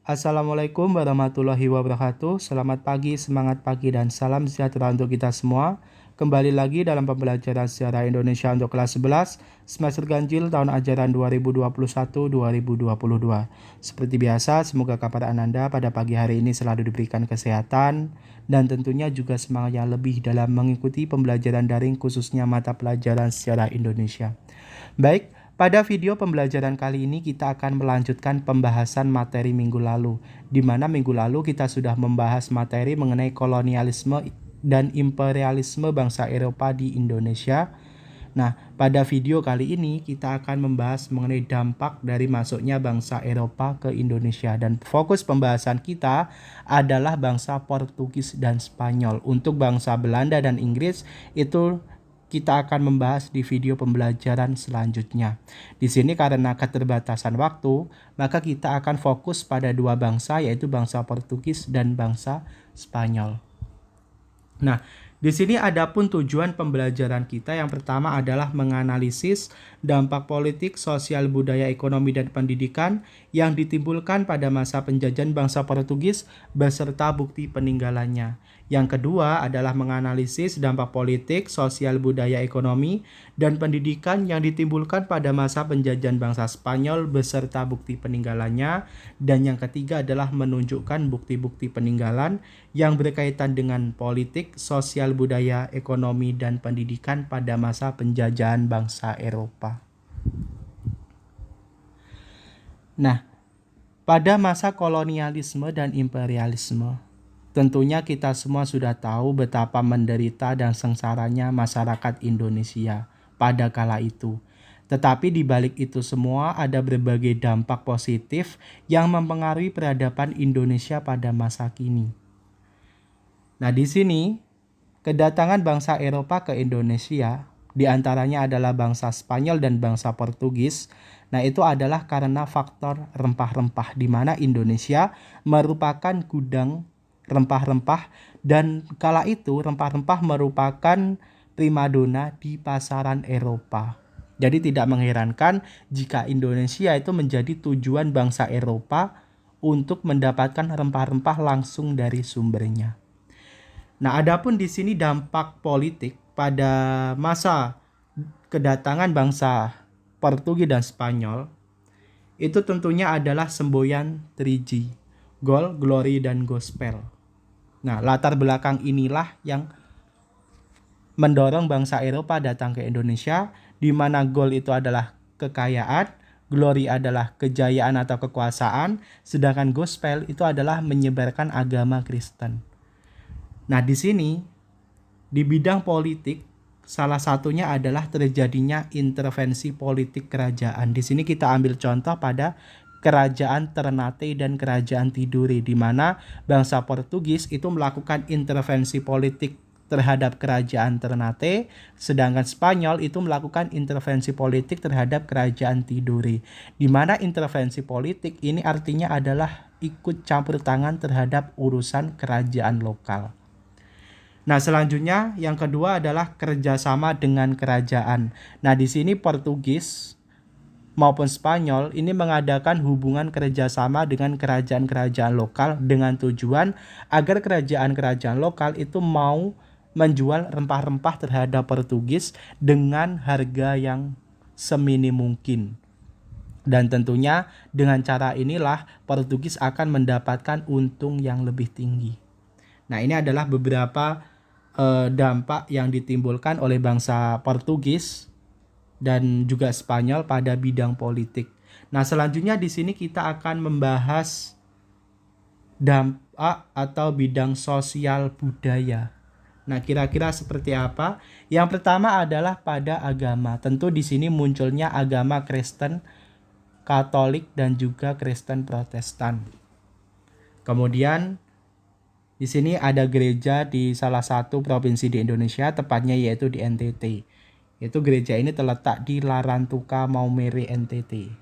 Assalamualaikum warahmatullahi wabarakatuh. Selamat pagi, semangat pagi, dan salam sejahtera untuk kita semua. Kembali lagi dalam pembelajaran sejarah Indonesia untuk kelas 11 semester ganjil tahun ajaran 2021-2022. Seperti biasa, semoga kabar Anda pada pagi hari ini selalu diberikan kesehatan dan tentunya juga semangat yang lebih dalam mengikuti pembelajaran daring khususnya mata pelajaran sejarah Indonesia. Baik, pada video pembelajaran kali ini kita akan melanjutkan pembahasan materi minggu lalu, di mana minggu lalu kita sudah membahas materi mengenai kolonialisme dan imperialisme bangsa Eropa di Indonesia. Nah, pada video kali ini kita akan membahas mengenai dampak dari masuknya bangsa Eropa ke Indonesia, dan fokus pembahasan kita adalah bangsa Portugis dan Spanyol. Untuk bangsa Belanda dan Inggris itu kita akan membahas di video pembelajaran selanjutnya. Di sini karena keterbatasan waktu, maka kita akan fokus pada dua bangsa, yaitu bangsa Portugis dan bangsa Spanyol. Nah, di sini adapun tujuan pembelajaran kita yang pertama adalah menganalisis dampak politik, sosial, budaya, ekonomi, dan pendidikan yang ditimbulkan pada masa penjajahan bangsa Portugis beserta bukti peninggalannya. Yang kedua adalah menganalisis dampak politik, sosial, budaya, ekonomi, dan pendidikan yang ditimbulkan pada masa penjajahan bangsa Spanyol beserta bukti peninggalannya. Dan yang ketiga adalah menunjukkan bukti-bukti peninggalan yang berkaitan dengan politik, sosial, budaya, ekonomi, dan pendidikan pada masa penjajahan bangsa Eropa. Nah, pada masa kolonialisme dan imperialisme, tentunya kita semua sudah tahu betapa menderita dan sengsaranya masyarakat Indonesia pada kala itu. Tetapi di balik itu semua ada berbagai dampak positif yang mempengaruhi peradaban Indonesia pada masa kini. Nah, di sini kedatangan bangsa Eropa ke Indonesia, diantaranya adalah bangsa Spanyol dan bangsa Portugis. Nah, itu adalah karena faktor rempah-rempah, di mana Indonesia merupakan gudang rempah-rempah, dan kala itu rempah-rempah merupakan primadona di pasaran Eropa. Jadi tidak mengherankan jika Indonesia itu menjadi tujuan bangsa Eropa untuk mendapatkan rempah-rempah langsung dari sumbernya. Nah, adapun di sini dampak politik pada masa kedatangan bangsa Portugis dan Spanyol itu tentunya adalah semboyan 3G, Gold, Glory, dan Gospel. Nah, latar belakang inilah yang mendorong bangsa Eropa datang ke Indonesia, di mana gold itu adalah kekayaan, glory adalah kejayaan atau kekuasaan, sedangkan gospel itu adalah menyebarkan agama Kristen. Nah, di sini di bidang politik salah satunya adalah terjadinya intervensi politik kerajaan. Di sini kita ambil contoh pada Kerajaan Ternate dan Kerajaan Tidore, di mana bangsa Portugis itu melakukan intervensi politik terhadap Kerajaan Ternate, sedangkan Spanyol itu melakukan intervensi politik terhadap Kerajaan Tidore, di mana intervensi politik ini artinya adalah ikut campur tangan terhadap urusan kerajaan lokal. Nah, selanjutnya yang kedua adalah kerjasama dengan kerajaan. Nah, di sini Portugis maupun Spanyol ini mengadakan hubungan kerjasama dengan kerajaan-kerajaan lokal dengan tujuan agar kerajaan-kerajaan lokal itu mau menjual rempah-rempah terhadap Portugis dengan harga yang seminim mungkin. Dan tentunya dengan cara inilah Portugis akan mendapatkan untung yang lebih tinggi. Nah, ini adalah beberapa dampak yang ditimbulkan oleh bangsa Portugis dan juga Spanyol pada bidang politik. Nah, selanjutnya di sini kita akan membahas dampak atau bidang sosial budaya. Nah, kira-kira seperti apa? Yang pertama adalah pada agama. Tentu di sini munculnya agama Kristen, Katolik, dan juga Kristen Protestan. Kemudian di sini ada gereja di salah satu provinsi di Indonesia, tepatnya yaitu di NTT. Itu gereja ini terletak di Larantuka, Maumere, NTT.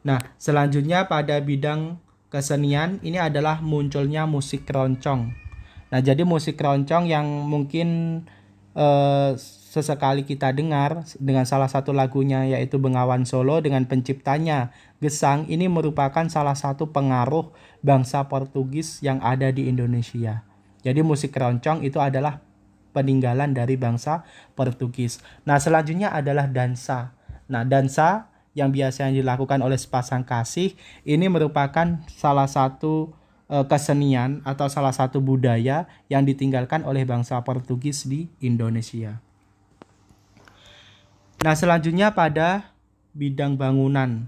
Nah, selanjutnya pada bidang kesenian ini adalah munculnya musik keroncong. Nah, jadi musik keroncong yang mungkin sesekali kita dengar dengan salah satu lagunya yaitu Bengawan Solo dengan penciptanya Gesang. Ini merupakan salah satu pengaruh bangsa Portugis yang ada di Indonesia. Jadi musik keroncong itu adalah peninggalan dari bangsa Portugis. Nah, selanjutnya adalah dansa. Nah, dansa yang biasanya dilakukan oleh sepasang kasih ini merupakan salah satu kesenian atau salah satu budaya yang ditinggalkan oleh bangsa Portugis di Indonesia. Nah, selanjutnya pada bidang bangunan.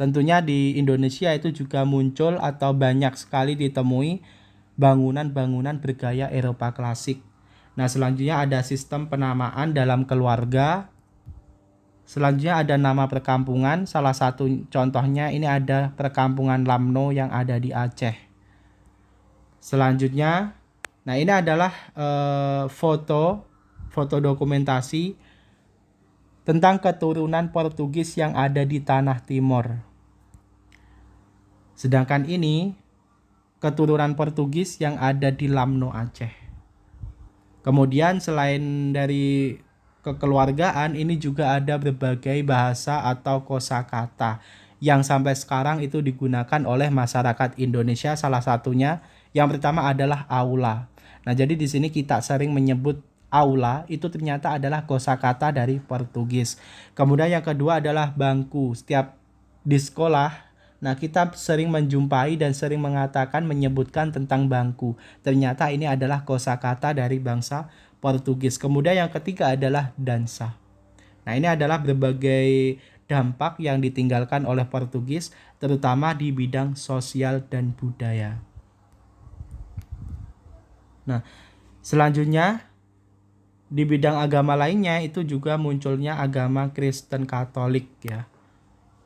Tentunya di Indonesia itu juga muncul atau banyak sekali ditemui bangunan-bangunan bergaya Eropa klasik. Nah, selanjutnya ada sistem penamaan dalam keluarga. Selanjutnya ada nama perkampungan. Salah satu contohnya ini ada perkampungan Lamno yang ada di Aceh. Selanjutnya, nah ini adalah foto dokumentasi tentang keturunan Portugis yang ada di Tanah Timor. Sedangkan ini keturunan Portugis yang ada di Lamno Aceh. Kemudian selain dari kekeluargaan, ini juga ada berbagai bahasa atau kosakata yang sampai sekarang itu digunakan oleh masyarakat Indonesia. Salah satunya yang pertama adalah aula. Nah, jadi di sini kita sering menyebut aula itu ternyata adalah kosakata dari Portugis. Kemudian yang kedua adalah bangku. Setiap di sekolah, nah kita sering menjumpai dan sering mengatakan menyebutkan tentang bangku. Ternyata ini adalah kosakata dari bangsa Portugis. Kemudian yang ketiga adalah dansa. Nah, ini adalah berbagai dampak yang ditinggalkan oleh Portugis terutama di bidang sosial dan budaya. Nah, selanjutnya di bidang agama lainnya itu juga munculnya agama Kristen Katolik ya.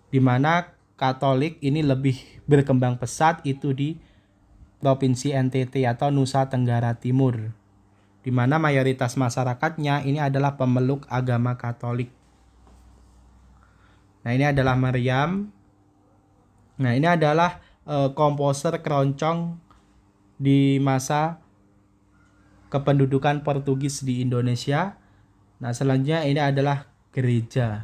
Di mana Katolik ini lebih berkembang pesat itu di Provinsi NTT atau Nusa Tenggara Timur. Di mana mayoritas masyarakatnya ini adalah pemeluk agama Katolik. Nah, ini adalah Meriam. Nah, ini adalah komposer keroncong di masa kependudukan Portugis di Indonesia. Nah, selanjutnya ini adalah gereja.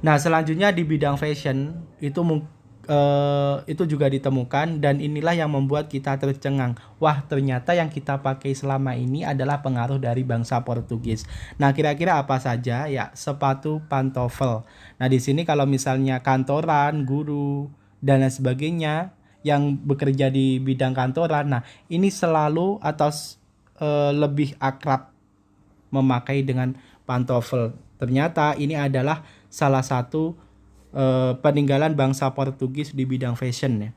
Nah, selanjutnya di bidang fashion itu juga ditemukan dan inilah yang membuat kita tercengang. Wah, ternyata yang kita pakai selama ini adalah pengaruh dari bangsa Portugis. Nah, kira-kira apa saja? Ya, sepatu pantofel. Nah, di sini kalau misalnya kantoran, guru dan lain sebagainya yang bekerja di bidang kantoran, nah ini selalu atau lebih akrab memakai dengan pantofel. Ternyata ini adalah salah satu peninggalan bangsa Portugis di bidang fashion ya.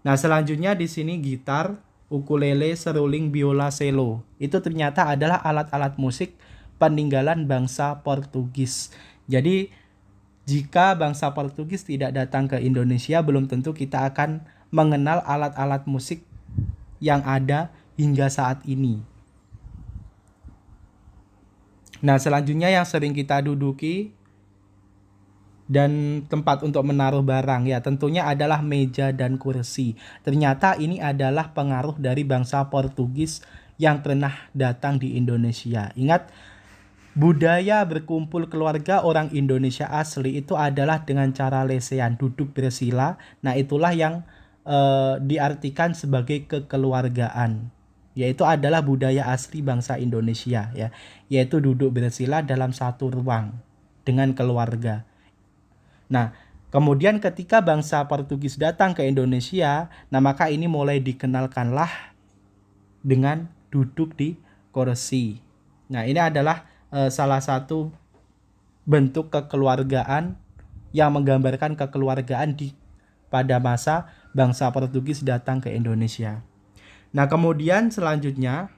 Nah, selanjutnya di sini gitar, ukulele, seruling, biola, cello. Itu ternyata adalah alat-alat musik peninggalan bangsa Portugis. Jadi jika bangsa Portugis tidak datang ke Indonesia, belum tentu kita akan mengenal alat-alat musik yang ada hingga saat ini. Nah, selanjutnya yang sering kita duduki dan tempat untuk menaruh barang ya tentunya adalah meja dan kursi. Ternyata ini adalah pengaruh dari bangsa Portugis yang pernah datang di Indonesia. Ingat, budaya berkumpul keluarga orang Indonesia asli itu adalah dengan cara lesehan, duduk bersila. Nah, itulah yang diartikan sebagai kekeluargaan, yaitu adalah budaya asli bangsa Indonesia ya, yaitu duduk bersila dalam satu ruang dengan keluarga. Nah, kemudian ketika bangsa Portugis datang ke Indonesia, nah maka ini mulai dikenalkanlah dengan duduk di kursi. Nah, ini adalah salah satu bentuk kekeluargaan yang menggambarkan kekeluargaan pada masa bangsa Portugis datang ke Indonesia. Nah, kemudian selanjutnya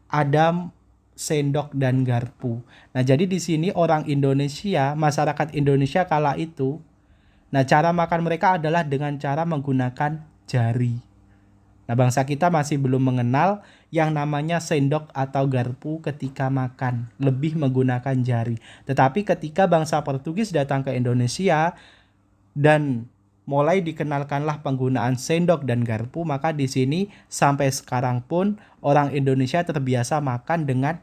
ada sendok dan garpu. Nah, jadi di sini orang Indonesia, masyarakat Indonesia kala itu, nah cara makan mereka adalah dengan cara menggunakan jari. Nah, bangsa kita masih belum mengenal yang namanya sendok atau garpu ketika makan, lebih menggunakan jari. Tetapi ketika bangsa Portugis datang ke Indonesia dan mulai dikenalkanlah penggunaan sendok dan garpu, maka di sini sampai sekarang pun orang Indonesia terbiasa makan dengan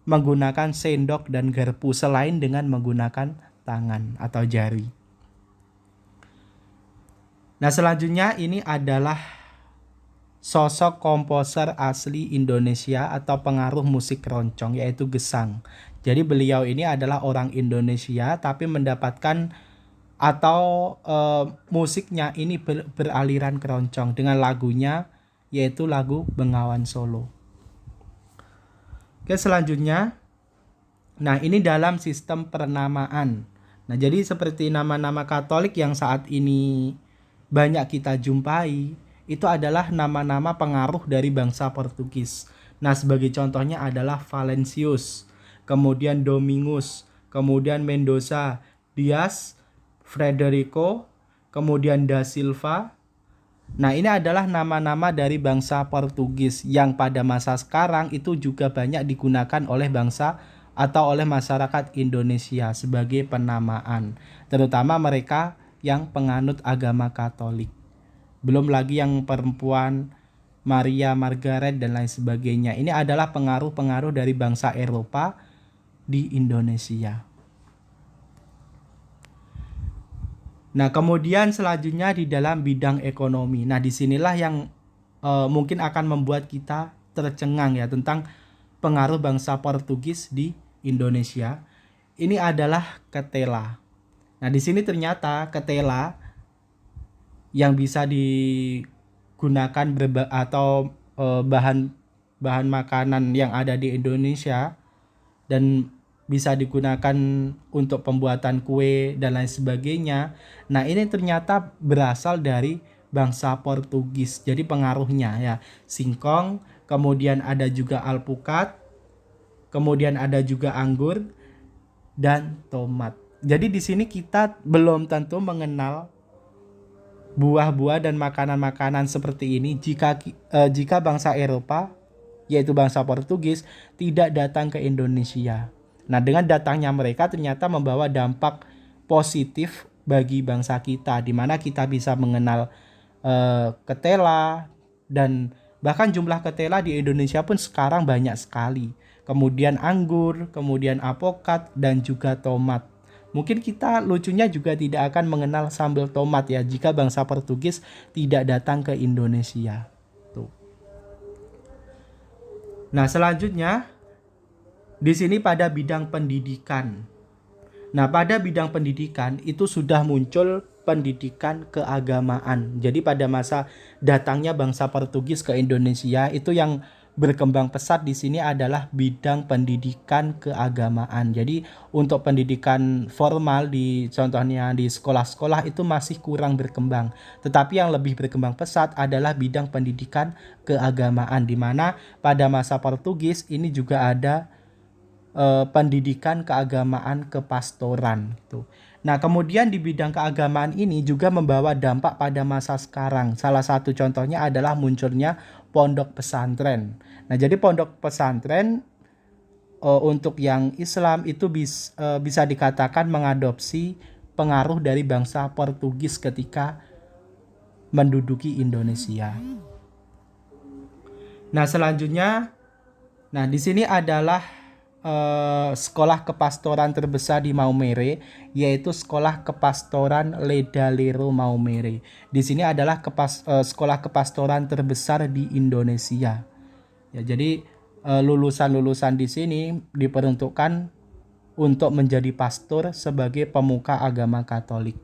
menggunakan sendok dan garpu selain dengan menggunakan tangan atau jari. Nah, selanjutnya ini adalah sosok komposer asli Indonesia atau pengaruh musik keroncong, yaitu Gesang. Jadi beliau ini adalah orang Indonesia tapi mendapatkan atau musiknya ini beraliran keroncong dengan lagunya yaitu lagu Bengawan Solo. Oke, selanjutnya, nah ini dalam sistem penamaan. Nah, jadi seperti nama-nama Katolik yang saat ini banyak kita jumpai, itu adalah nama-nama pengaruh dari bangsa Portugis. Nah, sebagai contohnya adalah Valentius, kemudian Domingus, kemudian Mendoza, Dias, Frederico, kemudian Da Silva. Nah, ini adalah nama-nama dari bangsa Portugis yang pada masa sekarang itu juga banyak digunakan oleh bangsa atau oleh masyarakat Indonesia sebagai penamaan, terutama mereka yang penganut agama Katolik. Belum lagi yang perempuan Maria Margaret dan lain sebagainya. Ini adalah pengaruh-pengaruh dari bangsa Eropa di Indonesia. Nah, kemudian selanjutnya di dalam bidang ekonomi. Nah, disinilah yang mungkin akan membuat kita tercengang ya tentang pengaruh bangsa Portugis di Indonesia. Ini adalah ketela. Nah, di sini ternyata ketela yang bisa digunakan atau bahan makanan yang ada di Indonesia dan bisa digunakan untuk pembuatan kue dan lain sebagainya. Nah, ini ternyata berasal dari bangsa Portugis. Jadi pengaruhnya ya singkong, kemudian ada juga alpukat, kemudian ada juga anggur dan tomat. Jadi di sini kita belum tentu mengenal buah-buah dan makanan-makanan seperti ini jika bangsa Eropa yaitu bangsa Portugis tidak datang ke Indonesia. Nah, dengan datangnya mereka ternyata membawa dampak positif bagi bangsa kita, di mana kita bisa mengenal ketela dan bahkan jumlah ketela di Indonesia pun sekarang banyak sekali. Kemudian anggur, kemudian apokat dan juga tomat. Mungkin kita lucunya juga tidak akan mengenal sambal tomat ya jika bangsa Portugis tidak datang ke Indonesia. Tuh. Nah, selanjutnya di sini pada bidang pendidikan. Nah, pada bidang pendidikan itu sudah muncul pendidikan keagamaan. Jadi pada masa datangnya bangsa Portugis ke Indonesia itu yang berkembang pesat di sini adalah bidang pendidikan keagamaan. Jadi untuk pendidikan formal contohnya di sekolah-sekolah itu masih kurang berkembang. Tetapi yang lebih berkembang pesat adalah bidang pendidikan keagamaan, di mana pada masa Portugis ini juga ada pendidikan keagamaan kepastoran gitu. Nah, kemudian di bidang keagamaan ini juga membawa dampak pada masa sekarang. Salah satu contohnya adalah munculnya pondok pesantren. Nah, jadi pondok pesantren untuk yang Islam itu bisa dikatakan mengadopsi pengaruh dari bangsa Portugis ketika menduduki Indonesia. Nah, selanjutnya, di sini adalah sekolah kepastoran terbesar di Maumere, yaitu Sekolah Kepastoran Ledalero Maumere. Di sini adalah sekolah kepastoran terbesar di Indonesia. Ya, jadi lulusan-lulusan di sini diperuntukkan untuk menjadi pastor sebagai pemuka agama Katolik.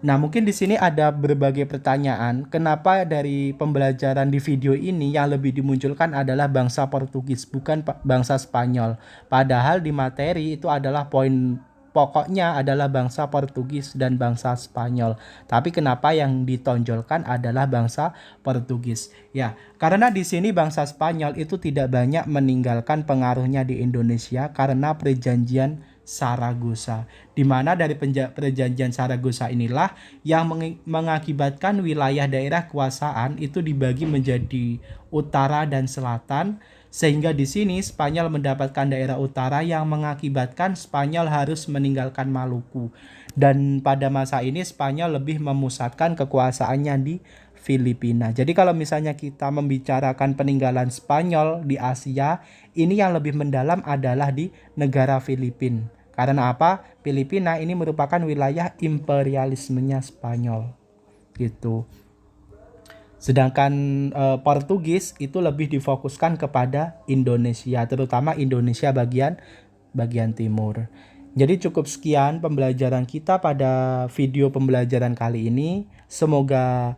Nah, mungkin di sini ada berbagai pertanyaan. Kenapa dari pembelajaran di video ini yang lebih dimunculkan adalah bangsa Portugis, bukan bangsa Spanyol. Padahal di materi itu adalah poin pokoknya adalah bangsa Portugis dan bangsa Spanyol. Tapi kenapa yang ditonjolkan adalah bangsa Portugis? Ya, karena di sini bangsa Spanyol itu tidak banyak meninggalkan pengaruhnya di Indonesia karena perjanjian Saragossa, di mana dari perjanjian Saragossa inilah yang mengakibatkan wilayah daerah kekuasaan itu dibagi menjadi utara dan selatan, sehingga di sini Spanyol mendapatkan daerah utara yang mengakibatkan Spanyol harus meninggalkan Maluku. Dan pada masa ini Spanyol lebih memusatkan kekuasaannya di Filipina. Jadi kalau misalnya kita membicarakan peninggalan Spanyol di Asia, ini yang lebih mendalam adalah di negara Filipina. Karena apa? Filipina ini merupakan wilayah imperialismenya Spanyol. Gitu. Sedangkan Portugis itu lebih difokuskan kepada Indonesia, terutama Indonesia bagian timur. Jadi cukup sekian pembelajaran kita pada video pembelajaran kali ini. Semoga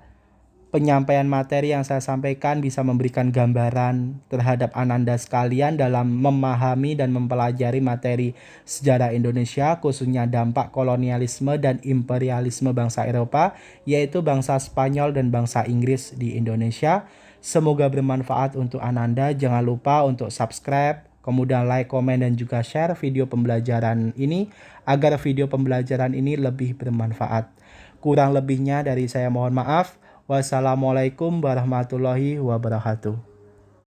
penyampaian materi yang saya sampaikan bisa memberikan gambaran terhadap Ananda sekalian dalam memahami dan mempelajari materi sejarah Indonesia, khususnya dampak kolonialisme dan imperialisme bangsa Eropa, yaitu bangsa Spanyol dan bangsa Inggris di Indonesia. Semoga bermanfaat untuk Ananda. Jangan lupa untuk subscribe, kemudian like, komen, dan juga share video pembelajaran ini agar video pembelajaran ini lebih bermanfaat. Kurang lebihnya dari saya mohon maaf. Wassalamualaikum warahmatullahi wabarakatuh.